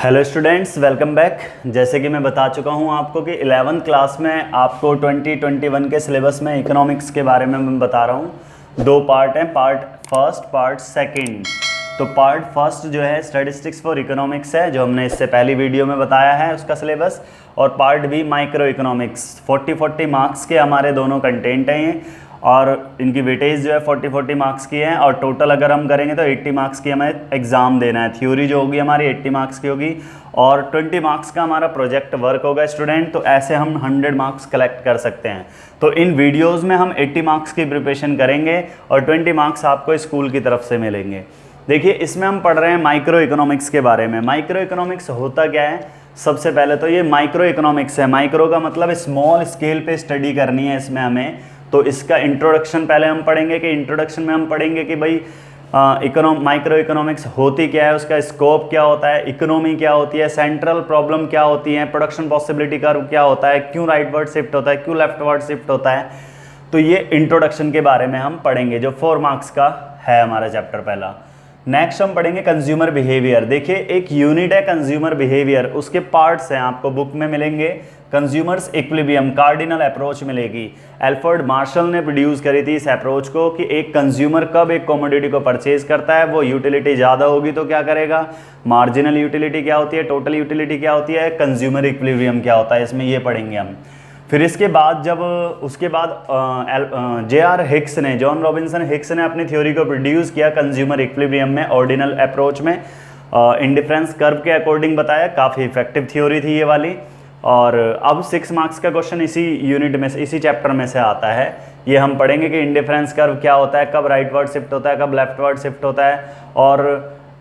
Hello students, welcome back. जैसे कि मैं बता चुका हूं आपको कि 11th क्लास में आपको 2021 के सिलेबस में इकोनॉमिक्स के बारे में मैं बता रहा हूं। दो पार्ट हैं, पार्ट फर्स्ट, पार्ट सेकंड। तो पार्ट फर्स्ट जो है स्टैटिस्टिक्स फॉर इकोनॉमिक्स है, जो हमने इससे पहली वीडियो में बताया है उसका सिलेबस। और part B microeconomics, 40 marks के हमारे दोनों कंटेंट हैं ये, और इनकी वेटेज जो है 40 मार्क्स की है। और टोटल अगर हम करेंगे तो 80 मार्क्स की हमें एग्ज़ाम देना है। थ्योरी जो होगी हमारी 80 मार्क्स की होगी और 20 मार्क्स का हमारा प्रोजेक्ट वर्क होगा स्टूडेंट। तो ऐसे हम 100 मार्क्स कलेक्ट कर सकते हैं। तो इन वीडियोज़ में हम 80 मार्क्स की प्रिपरेशन करेंगे और 20 मार्क्स आपको स्कूल की तरफ से मिलेंगे। देखिए, इसमें हम पढ़ रहे हैं माइक्रो इकोनॉमिक्स के बारे में। माइक्रो इकोनॉमिक्स होता क्या है? सबसे पहले तो ये माइक्रो इकोनॉमिक्स है। माइक्रो का मतलब स्मॉल स्केल पे स्टडी करनी है इसमें हमें। तो इसका इंट्रोडक्शन पहले हम पढ़ेंगे कि इंट्रोडक्शन में हम पढ़ेंगे कि भाई माइक्रो इकोनॉमिक्स होती क्या है, उसका स्कोप क्या होता है, इकोनॉमी क्या होती है, सेंट्रल प्रॉब्लम क्या होती है, प्रोडक्शन पॉसिबिलिटी कर्व क्या होता है, क्यों राइटवर्ड शिफ्ट होता है, क्यों लेफ्टवर्ड शिफ्ट होता है। तो ये इंट्रोडक्शन के बारे में हम पढ़ेंगे, जो 4 मार्क्स का है हमारा चैप्टर पहला। नेक्स्ट हम पढ़ेंगे कंज्यूमर बिहेवियर। देखिए, एक यूनिट है कंज्यूमर बिहेवियर, उसके पार्ट्स हैं, आपको बुक में मिलेंगे। कंज्यूमर्स इक्विलिब्रियम, कार्डिनल अप्रोच मिलेगी। एल्फ्रेड मार्शल ने प्रोड्यूस करी थी इस अप्रोच को कि एक कंज्यूमर कब एक कमोडिटी को परचेज करता है, वो यूटिलिटी ज़्यादा होगी तो क्या करेगा, मार्जिनल यूटिलिटी क्या होती है, टोटल यूटिलिटी क्या होती है, कंज्यूमर इक्विलिब्रियम क्या होता है, इसमें ये पढ़ेंगे हम। फिर इसके बाद उसके बाद जे.आर. हिक्स ने, जॉन रॉबिन्सन हिक्स ने अपनी थ्योरी को प्रोड्यूस किया कंज्यूमर इक्विलिब्रियम में, ऑर्डिनल अप्रोच में, इंडिफरेंस कर्व के अकॉर्डिंग बताया। काफ़ी इफेक्टिव थ्योरी थी ये वाली। और अब 6 मार्क्स का क्वेश्चन इसी यूनिट में से, इसी चैप्टर में से आता है। ये हम पढ़ेंगे कि इंडिफरेंस कर्व क्या होता है, कब राइटवर्ड शिफ्ट होता है, कब लेफ्टवर्ड शिफ्ट होता है, और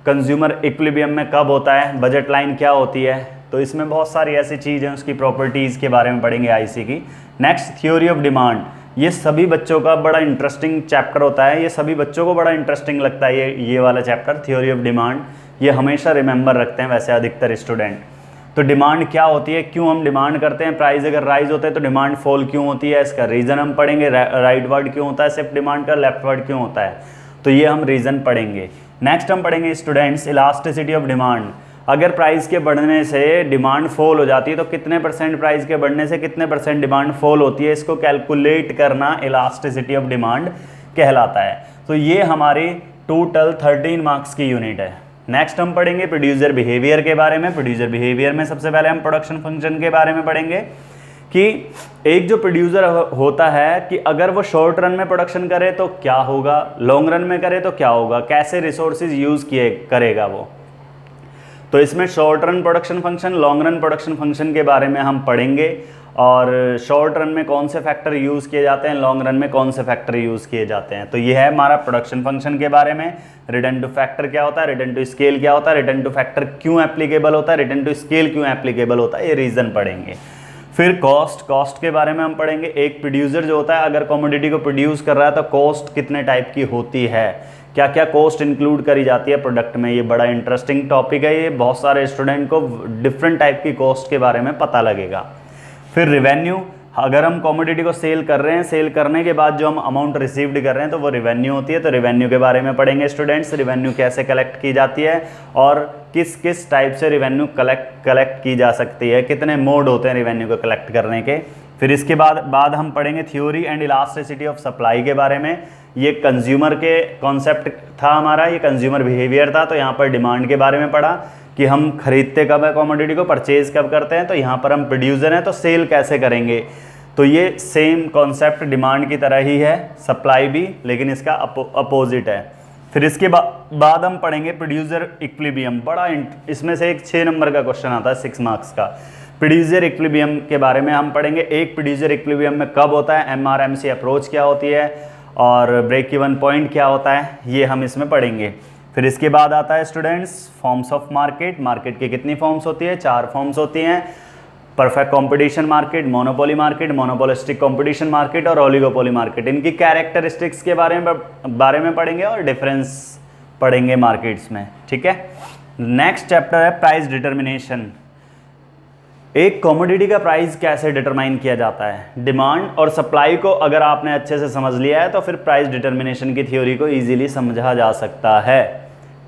कंज्यूमर इक्विलिब्रियम में कब होता है, बजट लाइन क्या होती है। तो इसमें बहुत सारी ऐसी चीज़ हैं, उसकी प्रॉपर्टीज़ के बारे में पढ़ेंगे आईसी की। Next, theory of demand. ये सभी बच्चों का बड़ा इंटरेस्टिंग चैप्टर होता है, ये सभी बच्चों को बड़ा इंटरेस्टिंग लगता है ये वाला चैप्टर, थ्योरी ऑफ डिमांड। ये हमेशा रिमेंबर रखते हैं वैसे अधिकतर स्टूडेंट। तो डिमांड क्या होती है, क्यों हम डिमांड करते हैं, प्राइस अगर राइज होता है तो डिमांड फॉल क्यों होती है, इसका रीज़न हम पढ़ेंगे। राइट वर्ड क्यों होता है सिर्फ डिमांड का, लेफ्ट वर्ड क्यों होता है, तो ये हम रीज़न पढ़ेंगे। नेक्स्ट हम पढ़ेंगे स्टूडेंट्स इलास्टिसिटी ऑफ डिमांड। अगर प्राइस के बढ़ने से डिमांड फॉल हो जाती है तो कितने % प्राइस के बढ़ने से कितने % डिमांड फॉल होती है, इसको कैलकुलेट करना इलास्टिसिटी ऑफ डिमांड कहलाता है। तो ये हमारी टोटल 13 मार्क्स की यूनिट है। नेक्स्ट हम पढ़ेंगे प्रोड्यूसर बिहेवियर के बारे में। प्रोड्यूसर बिहेवियर में सबसे पहले हम प्रोडक्शन फंक्शन के बारे में पढ़ेंगे कि एक जो प्रोड्यूसर होता है कि अगर वो शॉर्ट रन में प्रोडक्शन करे तो क्या होगा, लॉन्ग रन में करे तो क्या होगा, कैसे रिसोर्सेज यूज़ करेगा वो। तो इसमें short run production function, long run production function के बारे में हम पढ़ेंगे। और शॉर्ट रन में कौन से फैक्टर यूज़ किए जाते हैं, लॉन्ग रन में कौन से फैक्टर यूज़ किए जाते हैं। तो ये है हमारा प्रोडक्शन फंक्शन के बारे में। रिटर्न टू फैक्टर क्या होता है, रिटर्न टू स्केल क्या होता है, रिटर्न टू फैक्टर क्यों एप्लीकेबल होता है, रिटर्न टू स्केल क्यों एप्लीकेबल होता है, ये रीज़न पढ़ेंगे। फिर कॉस्ट के बारे में हम पढ़ेंगे। एक प्रोड्यूसर जो होता है अगर कमोडिटी को प्रोड्यूस कर रहा है तो कॉस्ट कितने टाइप की होती है, क्या क्या कॉस्ट इंक्लूड करी जाती है प्रोडक्ट में। ये बड़ा इंटरेस्टिंग टॉपिक है, ये बहुत सारे स्टूडेंट को डिफरेंट टाइप की कॉस्ट के बारे में पता लगेगा। फिर रिवेन्यू, अगर हम कमोडिटी को सेल कर रहे हैं, सेल करने के बाद जो हम अमाउंट रिसीव्ड कर रहे हैं तो वो रिवेन्यू होती है। तो रिवेन्यू के बारे में पढ़ेंगे स्टूडेंट्स, रिवेन्यू कैसे कलेक्ट की जाती है और किस किस टाइप से रिवेन्यू कलेक्ट की जा सकती है, कितने मोड होते हैं रिवेन्यू को कलेक्ट करने के। फिर इसके बाद हम पढ़ेंगे theory and elasticity of supply के बारे में। ये कंज्यूमर के कॉन्सेप्ट था हमारा, ये कंज्यूमर बिहेवियर था। तो यहाँ पर डिमांड के बारे में पढ़ा कि हम खरीदते कब है कमोडिटी को, परचेज कब करते हैं। तो यहाँ पर हम प्रोड्यूसर हैं तो सेल कैसे करेंगे। तो ये सेम कॉन्सेप्ट डिमांड की तरह ही है, सप्लाई भी, लेकिन इसका अपोजिट है। फिर इसके बाद हम पढ़ेंगे प्रोड्यूसर इक्विलिब्रियम। बड़ा इसमें से एक 6 नंबर का क्वेश्चन आता है 6 मार्क्स का। प्रोड्यूसर इक्विलिब्रियम के बारे में हम पढ़ेंगे। एक प्रोड्यूसर इक्विलिब्रियम में कब होता है, MRMC अप्रोच क्या होती है और ब्रेक इवन पॉइंट क्या होता है, ये हम इसमें पढ़ेंगे। फिर इसके बाद आता है students forms of market. Market की कितनी फॉर्म्स होती है, 4 फॉर्म्स होती हैं। Perfect competition market, monopoly market, monopolistic competition market और ओलिगोपोली मार्केट। इनकी कैरेक्टरिस्टिक्स के बारे में पढ़ेंगे और डिफरेंस पढ़ेंगे मार्केट्स में, ठीक है। नेक्स्ट चैप्टर है प्राइस डिटर्मिनेशन। एक कमोडिटी का प्राइस कैसे डिटरमाइन किया जाता है। डिमांड और सप्लाई को अगर आपने अच्छे से समझ लिया है तो फिर प्राइस डिटर्मिनेशन की थ्योरी को इजीली समझा जा सकता है,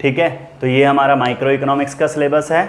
ठीक है। तो ये हमारा माइक्रो इकोनॉमिक्स का सिलेबस है।